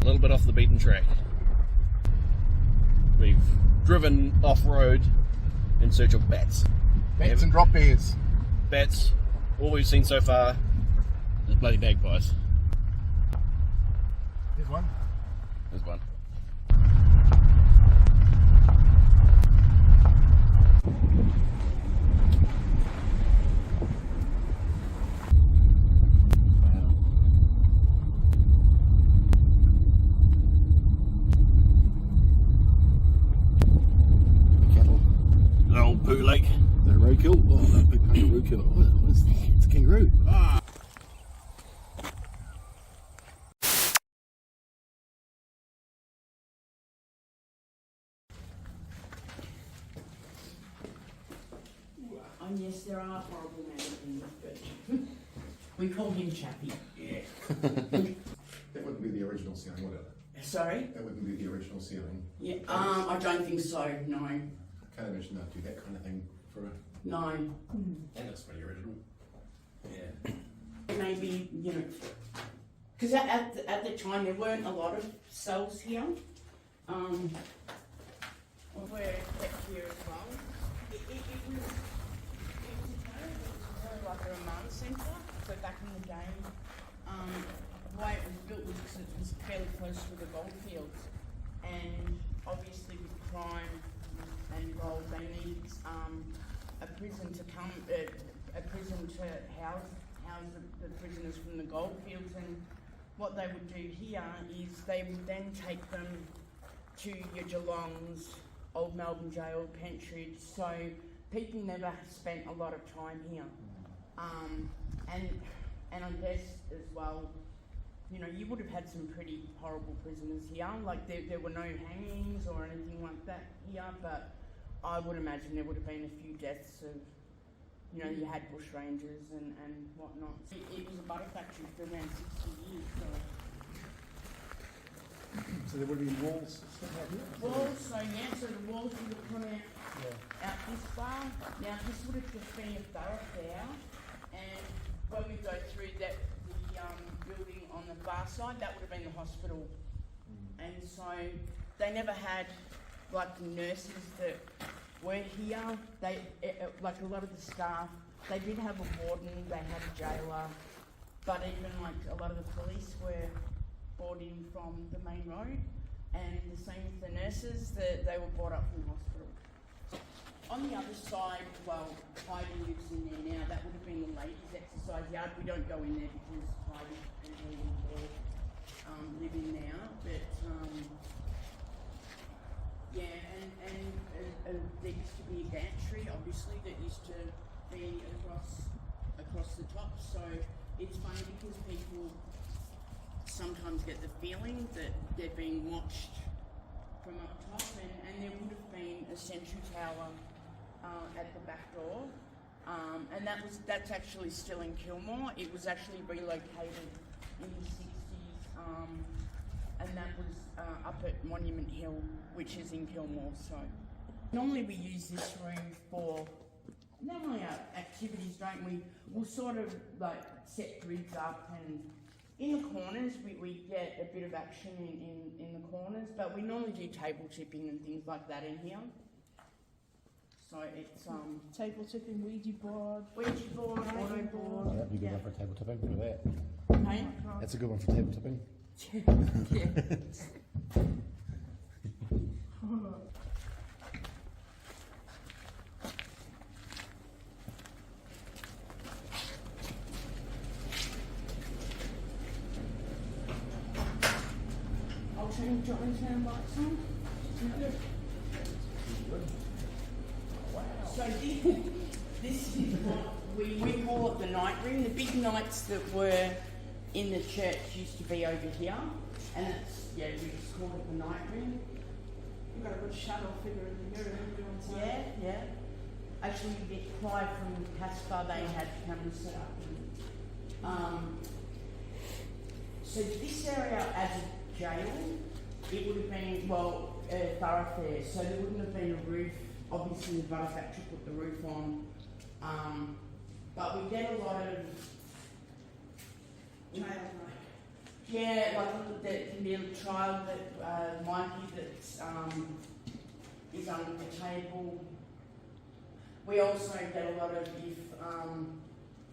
A little bit off the beaten track. We've driven off-road in search of bats. Bats and drop bears. Bats, all we've seen so far is bloody magpies. There's one. There's one. Poo Lake. The roadkill? Oh, that big kangaroo killer. What is that? It's a kangaroo. Ah. And yes, there are horrible men, but we call him Chappie. Yeah. That wouldn't be the original ceiling, would it? Sorry? That wouldn't be the original ceiling. Yeah. I don't think so. No. Can't imagine they'd do that kind of thing for a... No. And it's pretty original. Yeah. Maybe, you know, because at the time there weren't a lot of cells here. We're kept here as well. It was like a remand centre. So back in the day, the way it was built was because it was fairly close to the goldfields, and obviously with crime and gold, they need a prison to come, a prison to house the prisoners from the goldfields. And what they would do here is they would then take them to your Geelongs, Old Melbourne Jail, Pentridge. So people never spent a lot of time here, and I guess as well, you know, you would have had some pretty horrible prisoners here. Like there were no hangings or anything like that here, but I would imagine there would have been a few deaths of, you know, you had bush rangers and whatnot. It was a butter factory for around 60 years. So there would have been walls stuff out here? Walls, so yeah, so the walls would have come out this far. Now this would have just been a thoroughfare, and when we go through that, the building on the far side, that would have been the hospital. And so they never had like nurses that were here. They like a lot of the staff, they did have a warden, they had a jailer, but even like a lot of the police were brought in from the main road, and the same with the nurses, they were brought up from hospital. On the other side, well, Heidi lives in there now. That would have been the ladies' exercise yard. We don't go in there because Heidi and Helen live in there, but yeah, and there used to be a gantry, obviously, that used to be across the top. So it's funny because people sometimes get the feeling that they're being watched from up top, and there would have been a sentry tower at the back door, and that's actually still in Kilmore. It was actually relocated in the 60s, and that was up at Monument Hill, which is in Kilmore. So normally we use this room for normally our activities, don't we? We'll sort of like set grids up, and in the corners we get a bit of action in the corners, but we normally do table tipping and things like that in here. So it's table tipping, Ouija board, auto board. Oh, that'd be a good one for table tipping. Look at that. Hey? That's a good one for table tipping. Yeah. I'll turn turn lights on. So this is what we call it the night room. The big nights that were in the church used to be over here, and it's, yeah, we just call it the night room. We've got a good shadow figure in the mirror doing something. Yeah. Actually, Clive from Caspar, they had cameras set up. So this area as a jail, it would have been, well, a thoroughfare, so there wouldn't have been a roof. Obviously the butter factory put the roof on, but we get a lot of Yeah, like there can be a child that might be that is under the table. We also get a lot of if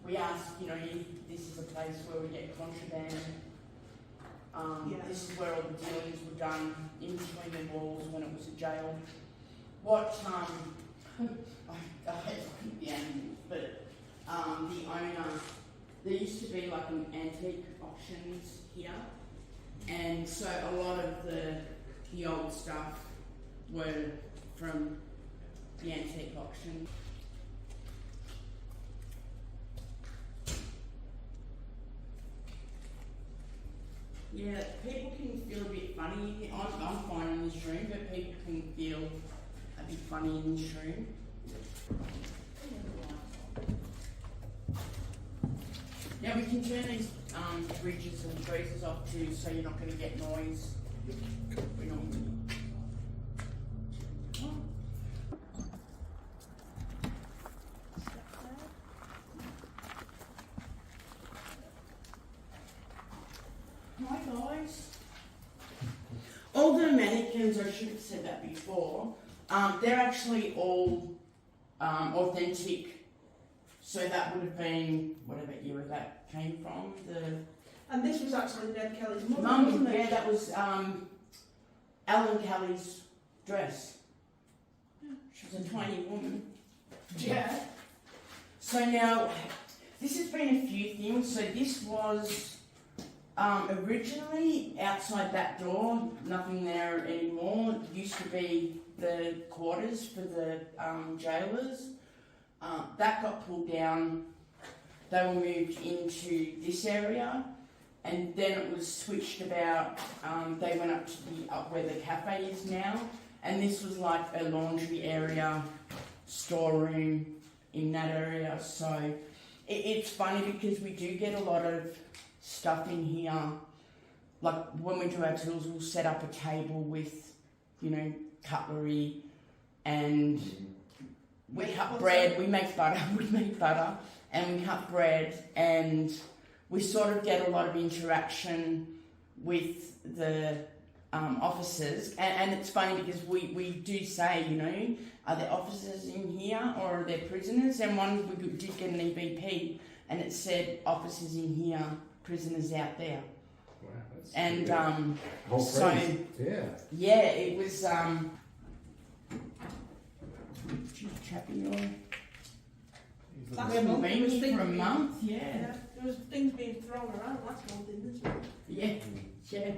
we ask, if this is a place where we get contraband. This is where all the dealings were done in between the walls when it was a jail. What I hate the animals, but the owner, there used to be like an antique auctions here, and so a lot of the old stuff were from the antique auction. Yeah, people can feel a bit funny. I'm fine in this room, but people can feel a bit funny in this room. Now we can turn these bridges and freezers off too, so you're not going to get noise. We're not. Hi guys. All the mannequins, I should have said that before, they're actually all authentic. So that would have been whatever era that came from. And this was actually Ned Kelly's mum, Mum, wasn't it? yeah, that was Ellen Kelly's dress. She was a tiny woman. Yeah. So now, this has been a few things. So this was originally outside that door, nothing there anymore. It used to be the quarters for the jailers. That got pulled down. They were moved into this area, and then it was switched about. They went up where the cafe is now, and this was like a laundry area, storeroom in that area. So it's funny because we do get a lot of stuff in here. Like when we do our tours, we'll set up a table with, cutlery, and we cut bread, we make butter, and we cut bread, and we sort of get a lot of interaction with the officers, and it's funny because we do say, are there officers in here or are there prisoners? And one, we did get an EBP, and it said officers in here, prisoners out there. Wow, that's And so yeah, it was Chappie, we haven't been here for a month, yeah. There was things being thrown around, that's one thing, isn't it? Yeah.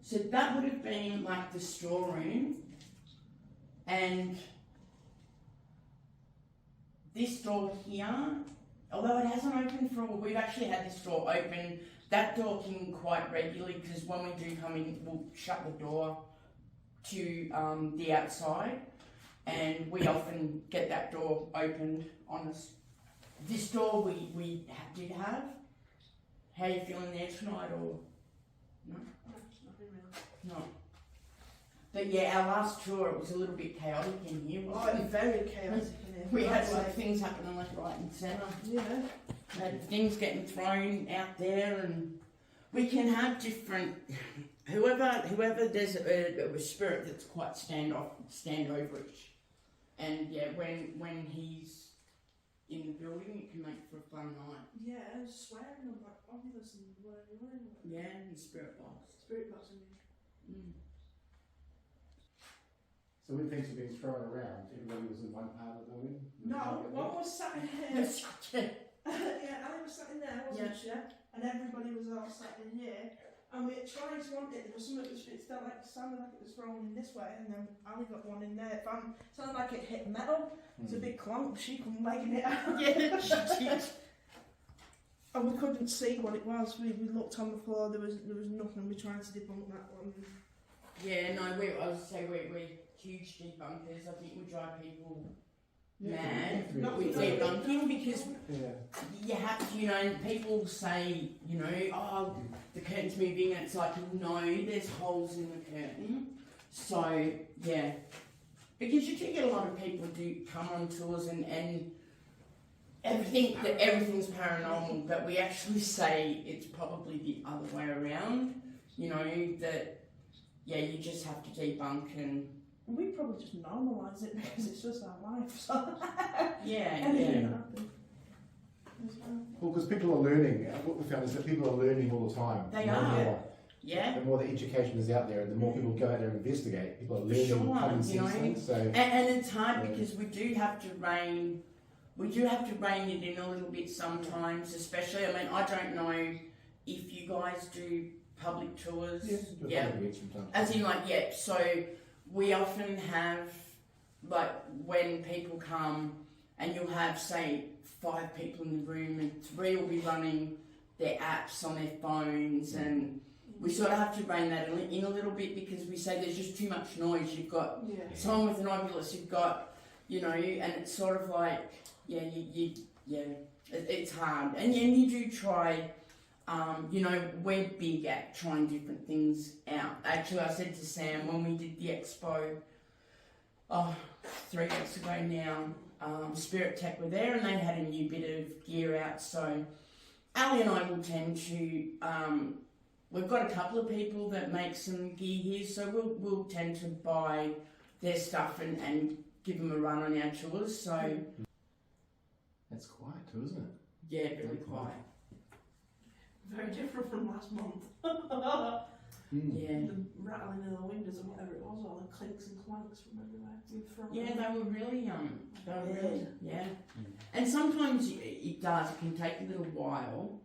So that would have been like the storeroom, and this door here, although it hasn't opened for a while, we've actually had this door open. That door came quite regularly because when we do come in, we'll shut the door to the outside, and we often get that door opened on us. This door we did have. How are you feeling there tonight, or no? No. But yeah, our last tour, it was a little bit chaotic in here. Oh, it was very chaotic in here. We had like things happening left, right and centre. Yeah. We had things getting thrown out there, and we can have different, whoever there's a spirit that's quite standoverish. And yeah, when he's in the building, it can make for a fun night. Yeah, I was swearing on like obvious and whatever. Yeah, and spirit box. Spirit box, I mean. So when things are being thrown around, everybody was in one part of the building? No, one was sat in here. Yeah, Ali was sat in there, wasn't she? And everybody was all sat in here. And we tried to want it, there was something that it felt like it sounded like it was thrown in this way, and then Ali got one in there. It sounded like it hit metal. It's a big clunk, she couldn't make it out. Yeah, she did. And we couldn't see what it was. We looked on the floor, there was nothing. We tried to debunk that one. Yeah, no, I would say we're huge debunkers. I think we drive people mad with debunking because you have to, people say, oh, the curtain's moving, and it's like, no, there's holes in the curtain. So, yeah. Because you do get a lot of people do come on tours and everything's paranormal, but we actually say it's probably the other way around. You know, that, yeah, you just have to debunk and... We probably just normalise it because it's just our life, so... Yeah. Well, because people are learning. What we found is that people are learning all the time. They more and are. more. Yeah. The more the education is out there, the more people go out there and investigate. People are learning Sure, common you know, sense things. So, and it's hard because we do have to rein it in a little bit sometimes, especially, I mean, I don't know if you guys do public tours. yes, Yeah. As in, like, yeah, so we often have, like, when people come and you'll have, say, 5 people in the room and 3 will be running their apps on their phones, and we sort of have to rein that in a little bit because we say there's just too much noise. You've got someone with an omnibus, you've got, you know, and it's sort of like, yeah, it's hard. And you do try, you know, we're big at trying different things out. Actually, I said to Sam when we did the expo, 3 weeks ago now, Spirit Tech were there and they had a new bit of gear out. So Ali and I will tend to, we've got a couple of people that make some gear here, so we'll tend to buy their stuff and give them a run on our tours. So that's quiet too, isn't it? yeah, really quiet. Very different from last month. Yeah. The rattling of the windows and whatever it was, all the clinks and clanks from everywhere. Yeah, they were really, yeah. And sometimes it can take a little while,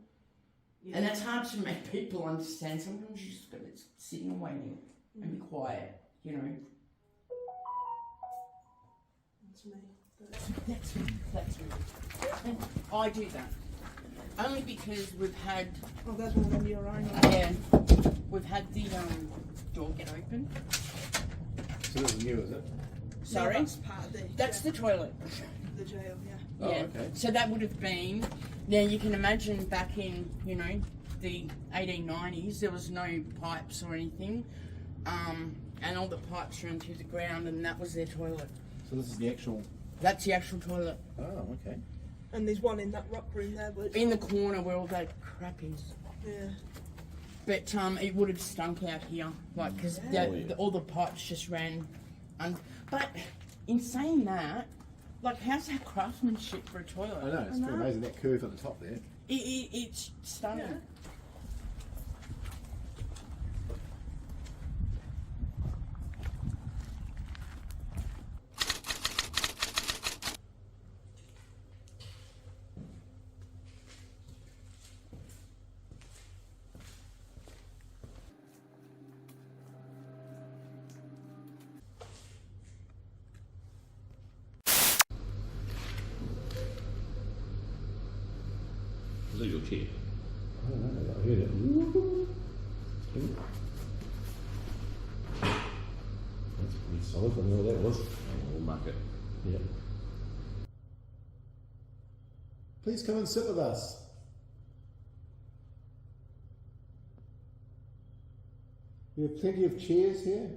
and that's hard to make people understand. Sometimes you just got to sit and waiting and be quiet, you know. That's me. That's me. And I do that. Only because we've had... Oh, that's one of them you're right. Yeah. We've had the door get open. So this is new, is it? Sorry? No, that's part of That's the toilet. the jail, yeah. Oh, Yeah. okay. So that would have been... Now you can imagine back in, you know, the 1890s, there was no pipes or anything. And all the pipes ran through the ground and that was their toilet. So this is the actual... That's the actual toilet. Oh, okay. And there's one in that rock room there, but In the corner where all that crap is. yeah. But it would have stunk out here, like, because all the pipes just ran. But in saying that, like, how's that craftsmanship for a toilet? I know, it's pretty amazing, that curve at the top there. It's stunning. Yeah. Is that your chair? I don't know, I heard it. That's pretty solid, I don't know what that was. We'll mark it. Yeah. Please come and sit with us. We have plenty of chairs here.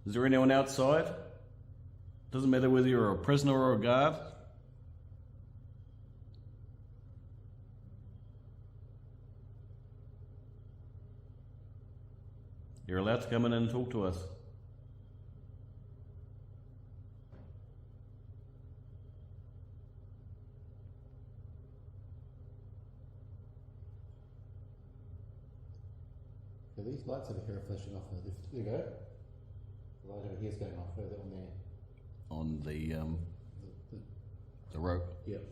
Is there anyone outside? Doesn't matter whether you're a prisoner or a guard. You're allowed to come in and talk to us. So these lights over here are flashing off on the left. There you go. The light over here is going off further on there. On the rope. Yep.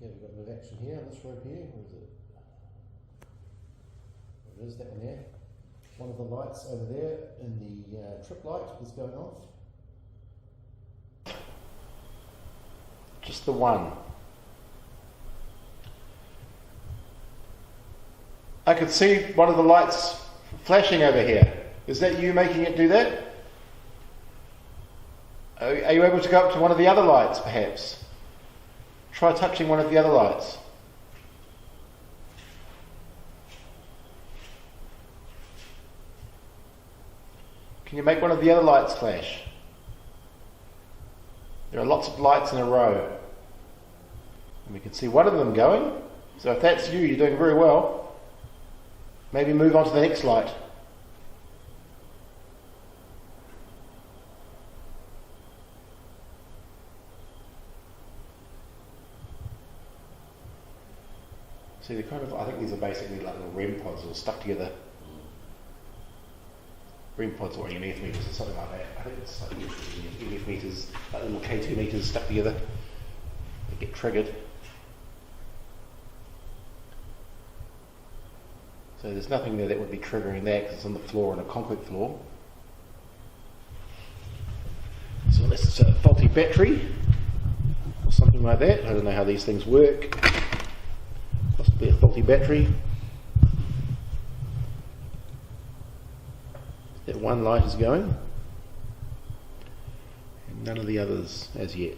Okay, we've got a bit of action here on this rope here. Where is it? There it is, that one there. One of the lights over there in the trip light is going off. Just the one. I could see one of the lights flashing over here. Is that you making it do that? Are you able to go up to one of the other lights, perhaps? Try touching one of the other lights. Can you make one of the other lights flash? There are lots of lights in a row. And we can see one of them going. So if that's you, you're doing very well. Maybe move on to the next light. See, they're kind of, I think these are basically like little REM pods all stuck together. REM pods or EMF meters or something like that. I think it's like EMF meters, like little K2 meters stuck together. They get triggered. So there's nothing there that would be triggering that because it's on the floor, on a concrete floor. So unless it's a faulty battery or something like that. I don't know how these things work. Possibly a faulty battery. That one light is going. And none of the others as yet.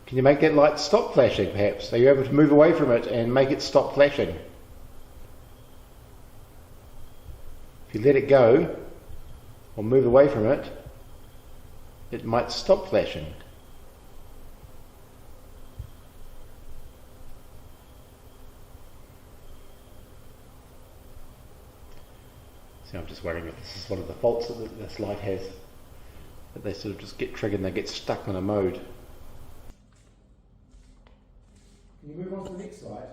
Can you make that light stop flashing perhaps? Are you able to move away from it and make it stop flashing? If you let it go or move away from it, it might stop flashing. So I'm just wondering if this is one of the faults that this light has, that they sort of just get triggered and they get stuck on a mode. Can you move on to the next light?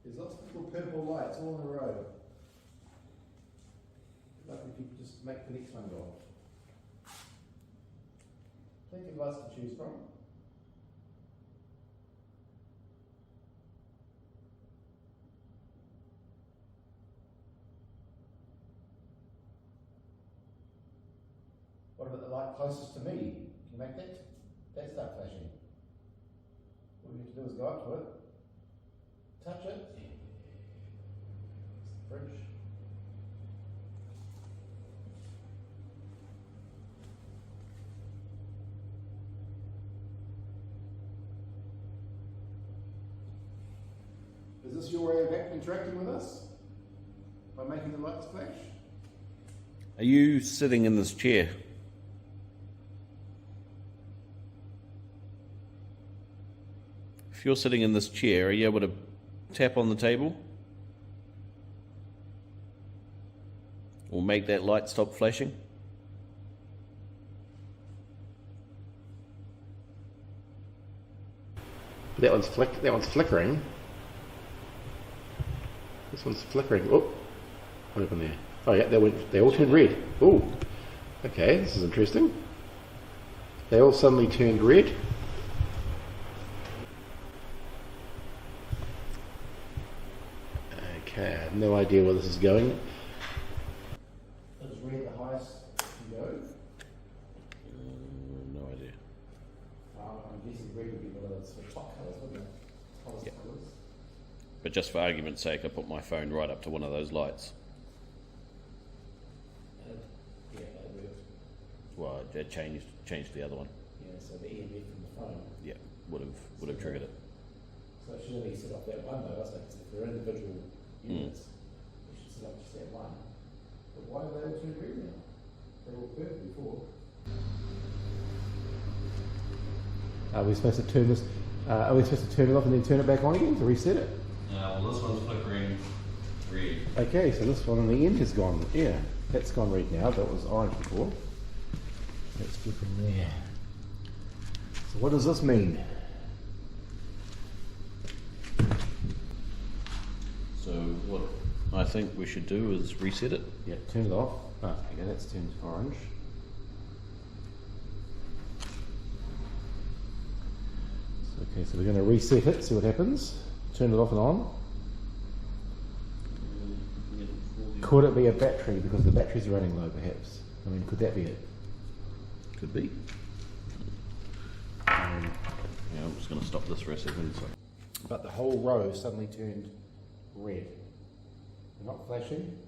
There's lots of little purple lights all in a row. Like if you could just make the next one go on. Plenty of lights to choose from. What about the light closest to me? Can you make that start flashing? All you have to do is go up to it, touch it. Fridge. Is this your way of interacting with us? By making the lights flash? Are you sitting in this chair? If you're sitting in this chair, are you able to tap on the table? Or make that light stop flashing? That one's flickering. This one's flickering. Oh, what happened there? Oh yeah, they all turned red. Oh, okay, this is interesting. They all suddenly turned red. Okay, I have no idea where this is going. Is red the highest you go? No idea. I'm guessing red would be one of the top colours, wouldn't it? Hottest Yep. colours. But just for argument's sake, I put my phone right up to one of those lights. Yeah, that worked. Well, it changed the other one. Yeah, so the EMF from the phone. Yeah, would have triggered it. So it should only set off that one though, so if they're individual units, they should set off just that one. But why are they all turned red now? They were purple before. Are we supposed to turn this? Are we supposed to turn it off and then turn it back on again to reset it? Well, this one's flickering red. Okay, so this one on the end has gone. Yeah, that's gone red now. That was orange before. That's flipping there. So what does this mean? So what I think we should do is reset it. Yeah, turn it off. Ah, okay, that's turned orange. Okay, so we're going to reset it, see what happens. Turn it off and on. Could it be a battery because the batteries are running low perhaps? I mean, could that be it? Could be. Yeah, I'm just going to stop this for a second. So. But the whole row suddenly turned red. They're not flashing.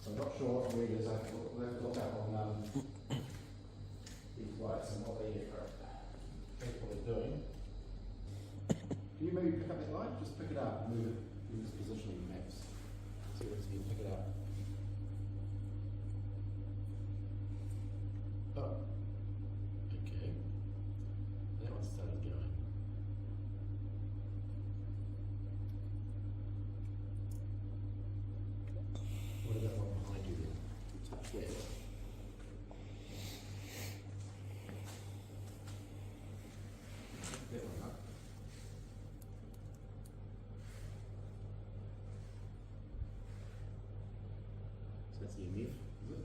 So I'm not sure what red is. I have to look up on these lights and what they are capable of doing. Can you maybe pick up that light? Just pick it up and move it in this positioning maps. See what it's been, pick it up. What about one behind you then? Touch that. That one up. So that's EMF, is it?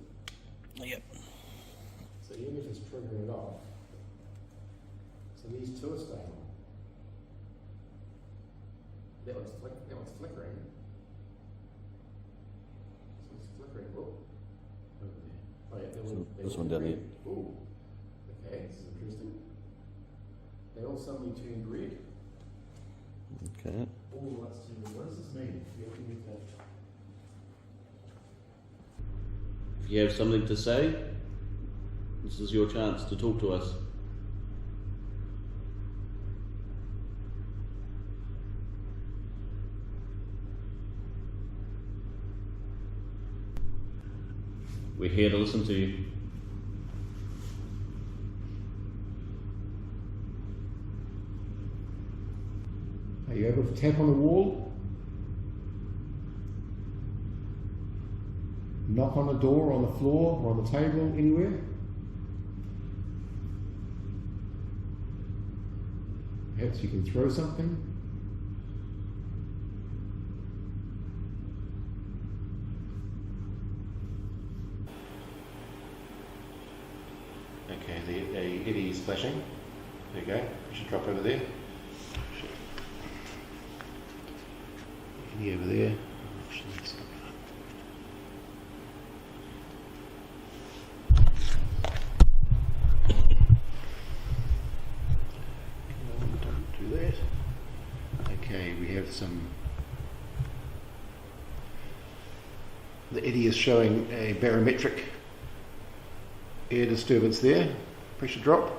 Yep. So EMF is triggering it off. So these two are staying on. That one's flickering. So it's flickering. Oh, over there. Oh yeah, This one down here. Oh, okay, this is interesting. They all suddenly turned red. Okay. All the lights turned red. What does this mean? You have to make that. If you have something to say, this is your chance to talk to us. We're here to listen to you. Are you able to tap on the wall? Knock on the door, on the floor, or on the table, anywhere? Perhaps you can throw something? Okay, the LED is flashing. There you go. You should drop over there. LED over there. Don't do that. Okay, we have some. The eddy is showing a barometric air disturbance there, pressure drop.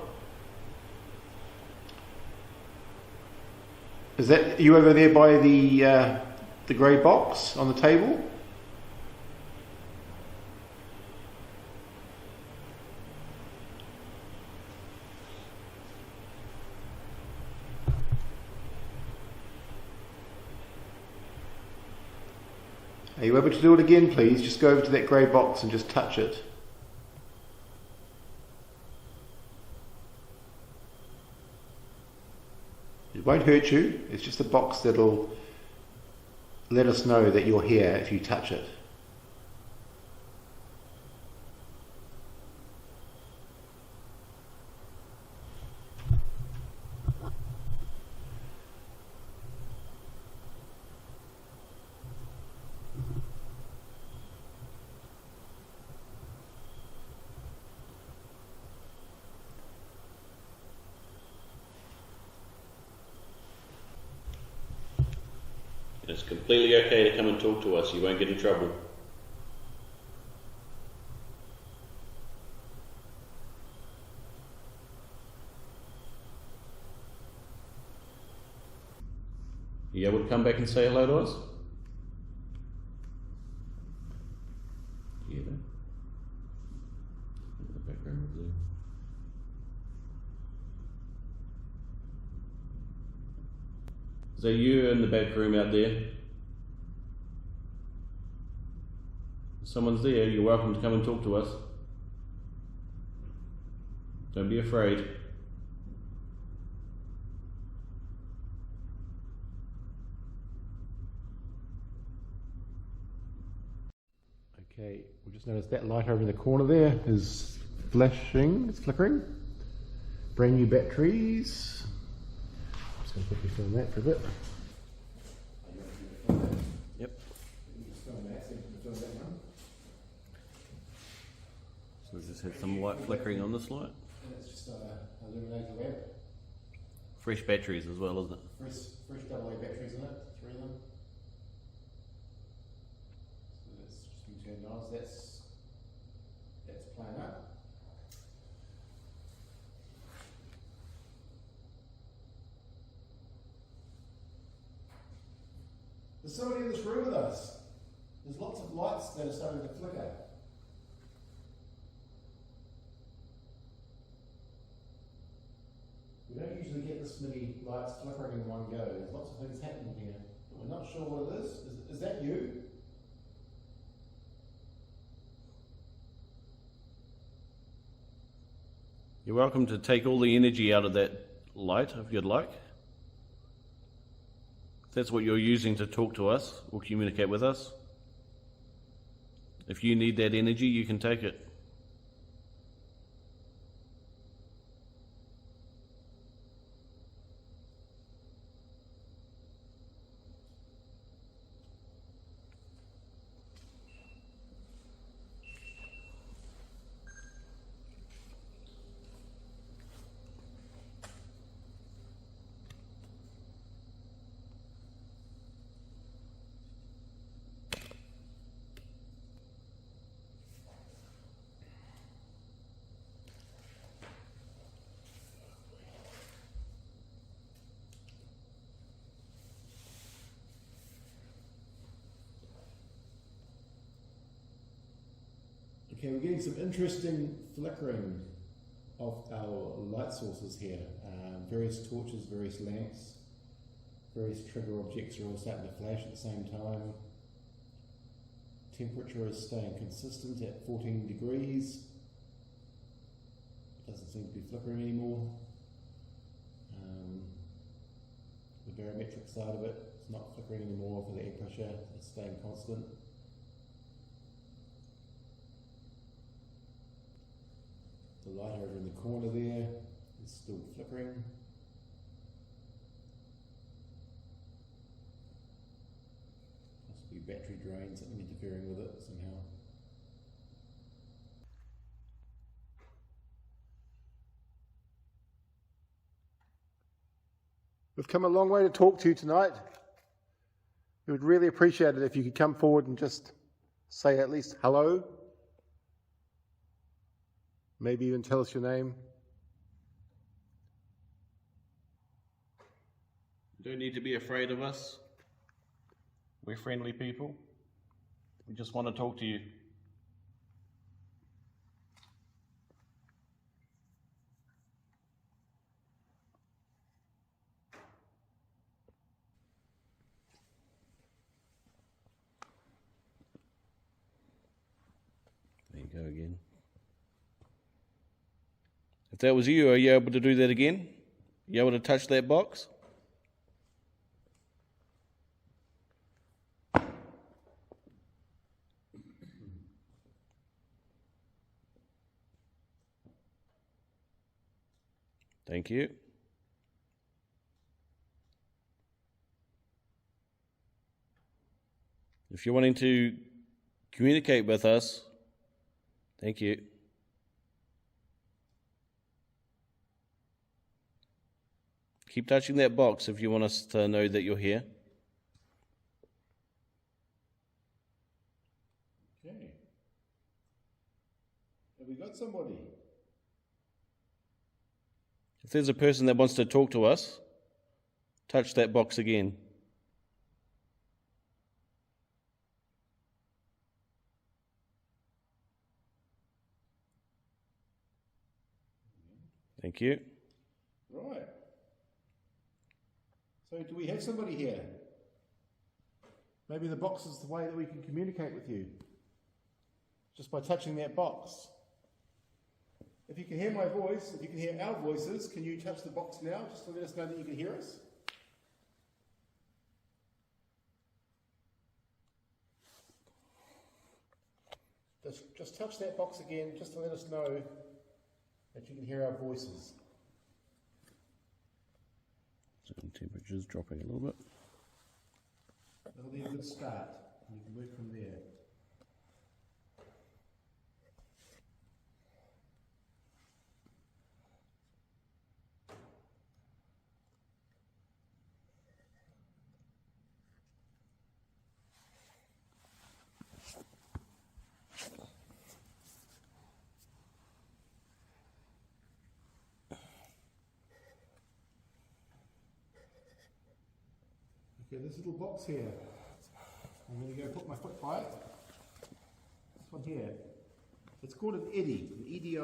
Is that you over there by the grey box on the table? Are you able to do it again, please? Just go over to that grey box and just touch it. It won't hurt you, it's just a box that'll let us know that you're here if you touch it. It's completely okay to come and talk to us. You won't get in trouble. You able to come back and say hello to us? Yeah. In the background over there. Is that you in the back room out there? If someone's there, you're welcome to come and talk to us. Don't be afraid. Okay, we just noticed that light over in the corner there is flashing, it's flickering. Brand new batteries. I'm just going to quickly film that for a bit. Yep. So we just had some light flickering on this light. It's just an illuminator lamp. Fresh batteries as well, isn't it? Fresh AA batteries in it, 3 of them. So that's just been turned on, so that's playing up. There's somebody in this room with us. There's lots of lights that are starting to flicker. We don't usually get this many lights flickering in one go. There's lots of things happening here. But we're not sure what it is. Is that you? You're welcome to take all the energy out of that light if you'd like. If that's what you're using to talk to us or communicate with us. If you need that energy, you can take it. Okay, we're getting some interesting flickering of our light sources here. Various torches, various lamps, various trigger objects are all starting to flash at the same time. Temperature is staying consistent at 14 degrees. Doesn't seem to be flickering anymore. The barometric side of it is not flickering anymore for the air pressure, it's staying constant. The light over in the corner there is still flickering. Possibly battery drain, something interfering with it somehow. We've come a long way to talk to you tonight. We would really appreciate it if you could come forward and just say at least hello. Maybe even tell us your name. You don't need to be afraid of us. We're friendly people. We just want to talk to you. There you go again. If that was you, are you able to do that again? Are you able to touch that box? Thank you. If you're wanting to communicate with us, thank you. Keep touching that box if you want us to know that you're here. Okay. Have we got somebody? If there's a person that wants to talk to us, touch that box again. Thank you. Right. So do we have somebody here? Maybe the box is the way that we can communicate with you. Just by touching that box. If you can hear my voice, if you can hear our voices, can you touch the box now just to let us know that you can hear us? Just touch that box again just to let us know that you can hear our voices. So temperature's dropping a little bit. That'll be a good start. You can work from there. Okay, this little box here, I'm going to go put my foot by it. This one here. It's called an EDI, an EDI.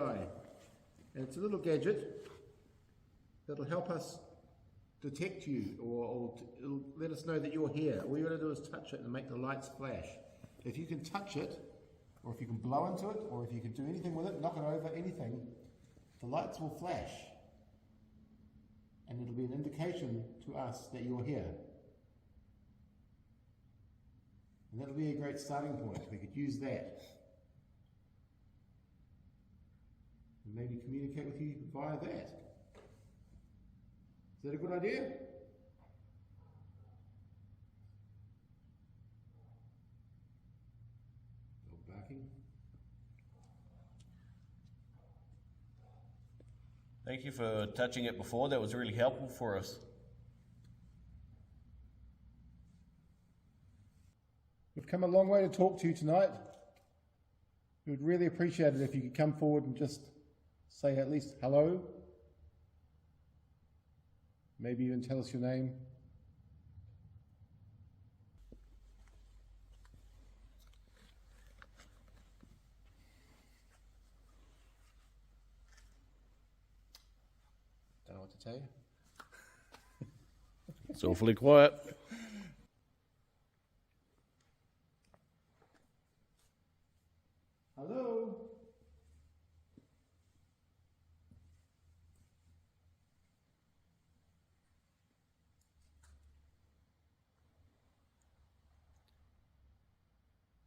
And it's a little gadget that'll help us detect you, or it'll let us know that you're here. All you got to do is touch it and make the lights flash. If you can touch it, or if you can blow into it, or if you can do anything with it, knock it over, anything, the lights will flash, and it'll be an indication to us that you're here. And that'll be a great starting point. We could use that. And maybe communicate with you via that. Is that a good idea? Dog barking. Thank you for touching it before. That was really helpful for us. We've come a long way to talk to you tonight. We would really appreciate it if you could come forward and just say at least hello. Maybe even tell us your name. Don't know what to tell you. It's awfully quiet. Hello?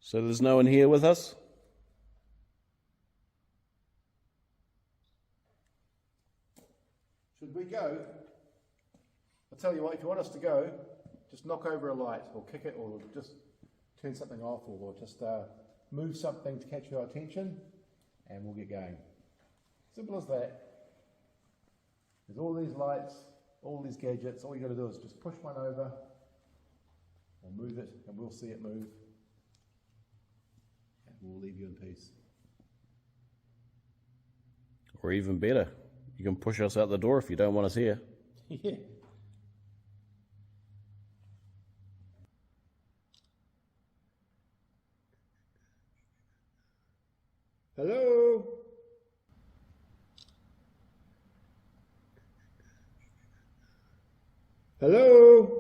So there's no one here with us? Should we go? I'll tell you what, if you want us to go, just knock over a light or kick it or just turn something off or just move something to catch our attention and we'll get going. Simple as that. There's all these lights, all these gadgets, all you got to do is just push one over or move it and we'll see it move and we'll leave you in peace. Or even better, you can push us out the door if you don't want us here. Yeah. Hello? Hello?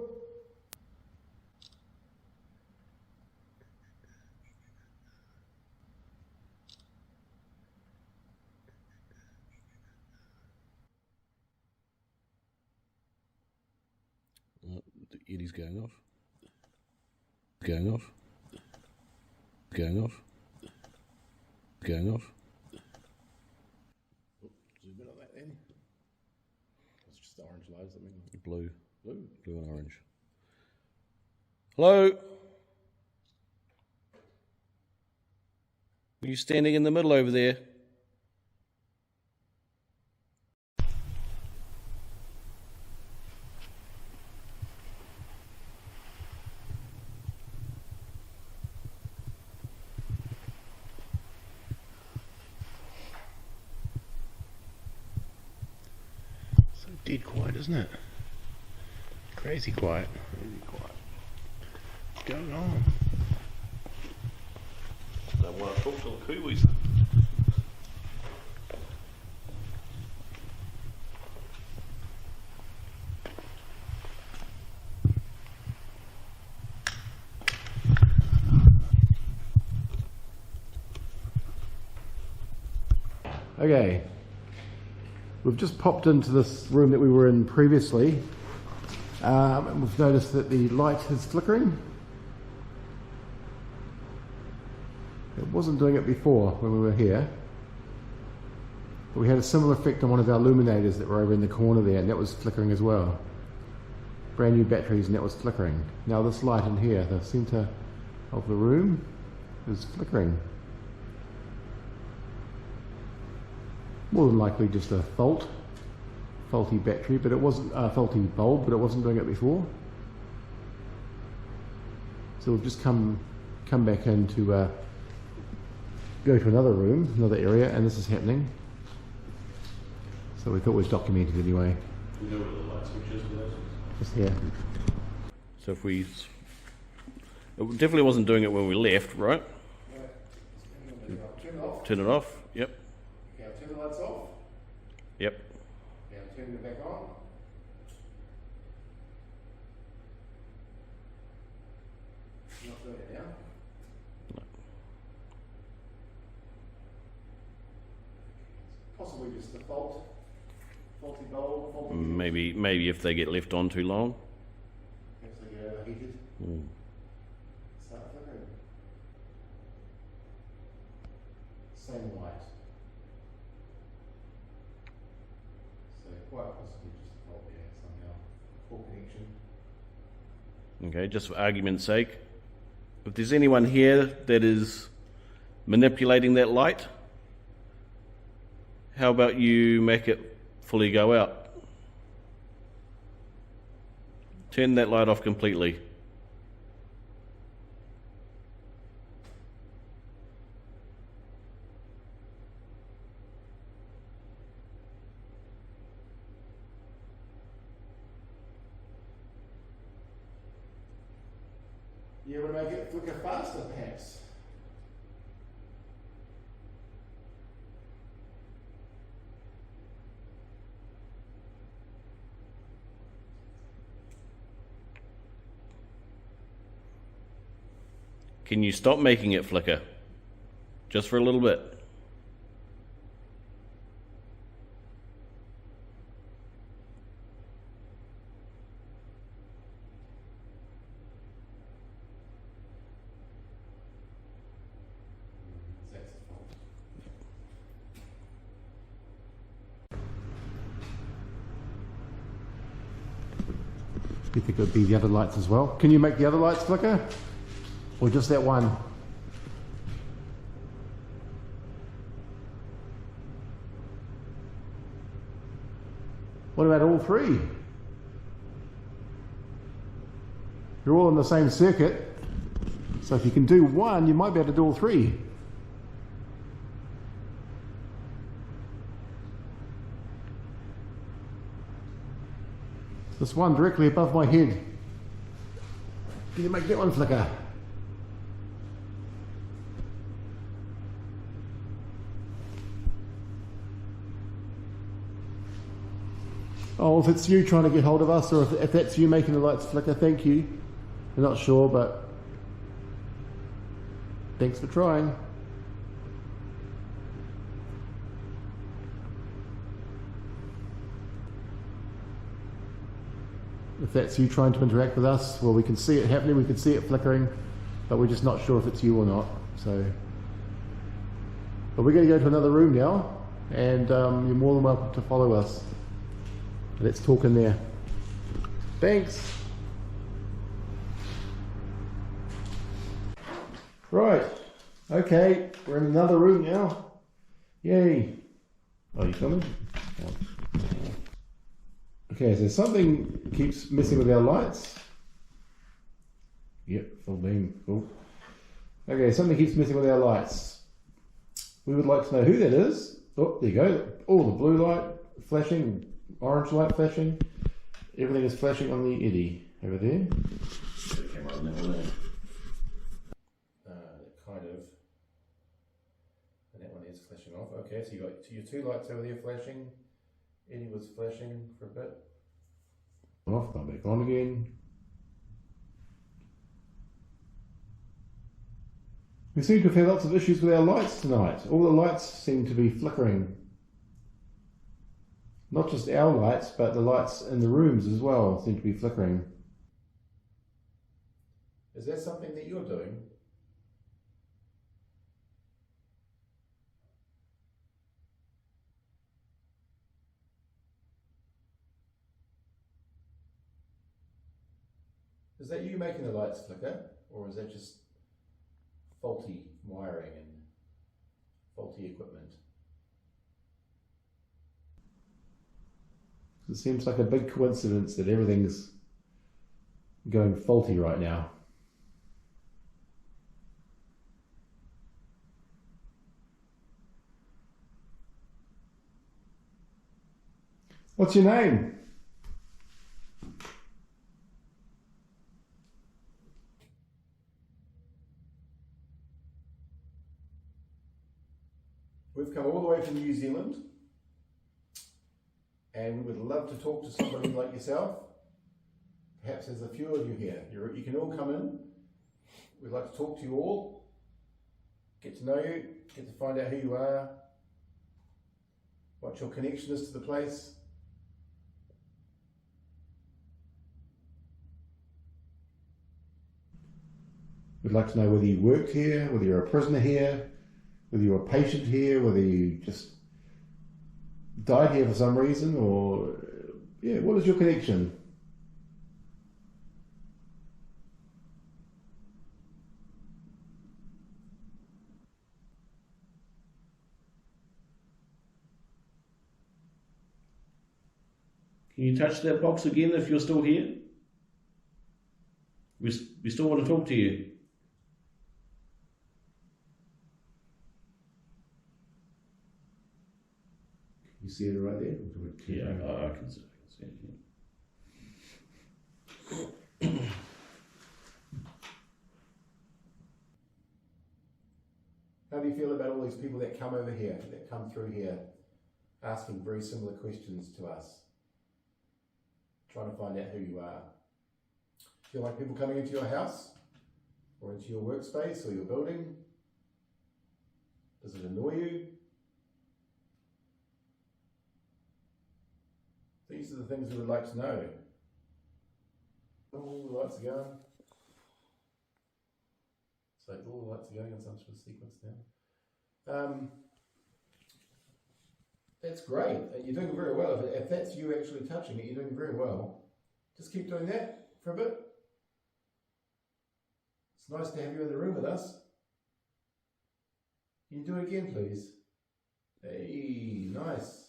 The Eddie's going off. Going off. Going off. Going off. Zoom in on that then. It's just the orange lights that mean. Blue. Blue. Blue and orange. Hello? Are you standing in the middle over there? Dead quiet, isn't it? Crazy quiet. Really quiet. What's going on? Don't want to talk to the Kiwis. Okay. We've just popped into this room that we were in previously, and we've noticed that the light is flickering. It wasn't doing it before when we were here, but we had a similar effect on one of our illuminators that were over in the corner there, and that was flickering as well. Brand new batteries, and that was flickering. Now this light in here, the centre of the room, is flickering. More than likely just a faulty battery, but it wasn't a faulty bulb, but it wasn't doing it before. So we've just come back in to go to another room, another area, and this is happening. So we thought we'd document it anyway. You know where the light switch is for those? Just here. So if we... It definitely wasn't doing it when we left, right? Turn it off. Turn it off. Yep. Okay, I'll turn the lights off. Yep. Okay, I'm turning it back on. Not doing it now. Possibly possibly just the faulty bulb, faulty Maybe if they get left on too long. if they get overheated. Start flickering. Same light. So quite possibly just a fault there somehow. Poor connection. Okay, just for argument's sake, if there's anyone here that is manipulating that light, how about you make it fully go out? Turn that light off completely. You able to make it flicker faster, perhaps? Can you stop making it flicker? Just for a little bit. That's the fault. Do you think it would be the other lights as well? Can you make the other lights flicker? Or just that one? What about all three? You're all in the same circuit, so if you can do one, you might be able to do all three. This one directly above my head. Can you make that one flicker? Oh, if it's you trying to get hold of us, or if that's you making the lights flicker, thank you. I'm not sure, but thanks for trying. If that's you trying to interact with us, well, we can see it happening, we can see it flickering, but we're just not sure if it's you or not. So, but we're going to go to another room now, and you're more than welcome to follow us. Let's talk in there. Thanks. Right. Okay, we're in another room now. Yay. Oh, you coming? Okay, so something keeps messing with our lights. Yep, full beam. Cool. Okay, something keeps messing with our lights. We would like to know who that is. Oh, there you go. All the blue light flashing. Orange light flashing. Everything is flashing on the eddy over there. Kind of. And that one is flashing off. Okay, so you got your two lights over there flashing. Eddy was flashing for a bit. Off, come back on again. We seem to have had lots of issues with our lights tonight. All the lights seem to be flickering. Not just our lights, but the lights in the rooms as well seem to be flickering. Is that something that you're doing? Is that you making the lights flicker, or is that just faulty wiring and faulty equipment? It seems like a big coincidence that everything's going faulty right now. What's your name? We've come all the way from New Zealand, and we would love to talk to somebody like yourself. Perhaps there's a few of you here. You can all come in. We'd like to talk to you all, get to know you, get to find out who you are, what your connection is to the place. We'd like to know whether you worked here, whether you're a prisoner here, whether you're a patient here, whether you just died here for some reason, or yeah, what is your connection? Can you touch that box again if you're still here? We still want to talk to you. You see it right there? Yeah, I can see it. Yeah. How do you feel about all these people that come over here, that come through here, asking very similar questions to us, trying to find out who you are? Feel like people coming into your house, or into your workspace, or your building? Does it annoy you? These are the things we would like to know. All the lights are going. So all the lights are going in some sort of sequence now. That's great. You're doing very well. If that's you actually touching it, you're doing very well. Just keep doing that for a bit. It's nice to have you in the room with us. Can you do it again, please? Hey, nice.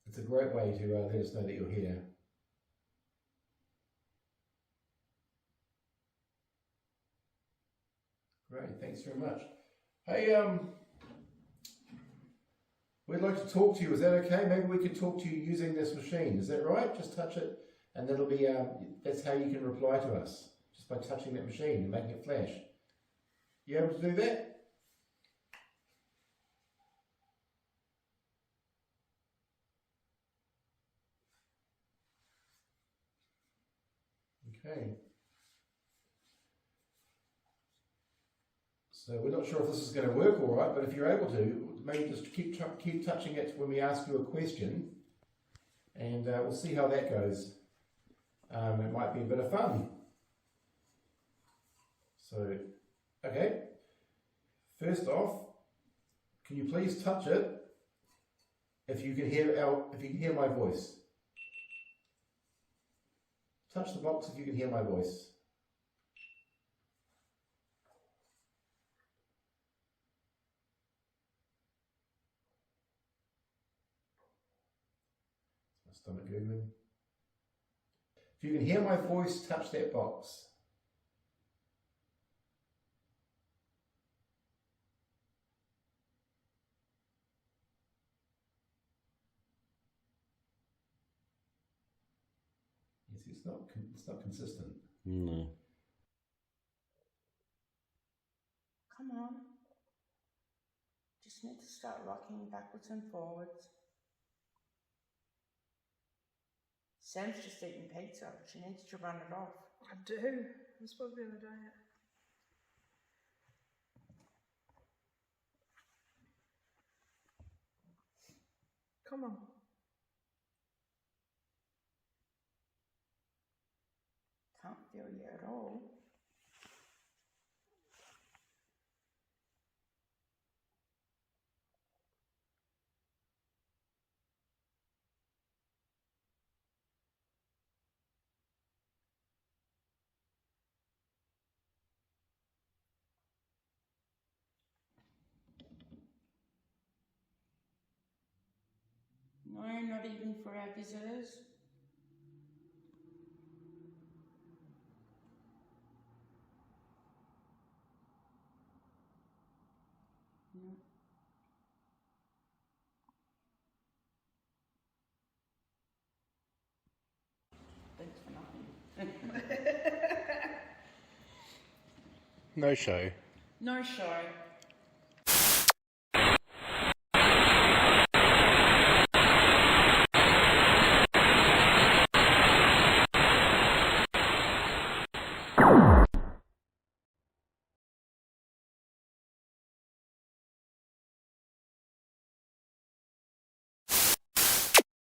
It's a great way to let us know that you're here. Great, thanks very much. Hey, we'd like to talk to you. Is that okay? Maybe we could talk to you using this machine. Is that right? Just touch it, and that'll be. That's how you can reply to us, just by touching that machine and making it flash. You able to do that? Okay. So we're not sure if this is going to work all right, but if you're able to, maybe just keep touching it when we ask you a question, and we'll see how that goes. It might be a bit of fun. So, okay. First off, can you please touch it if you can hear my voice? Touch the box if you can hear my voice. My stomach googling. If you can hear my voice, touch that box. Yes, it's not consistent. No. Come on. Just need to start rocking backwards and forwards. Sam's just eating pizza. She needs to run it off. I do. I'm supposed to be on a diet. Come on. Can't feel you at all. No, not even for our visitors. No. Thanks for nothing. No show. No show.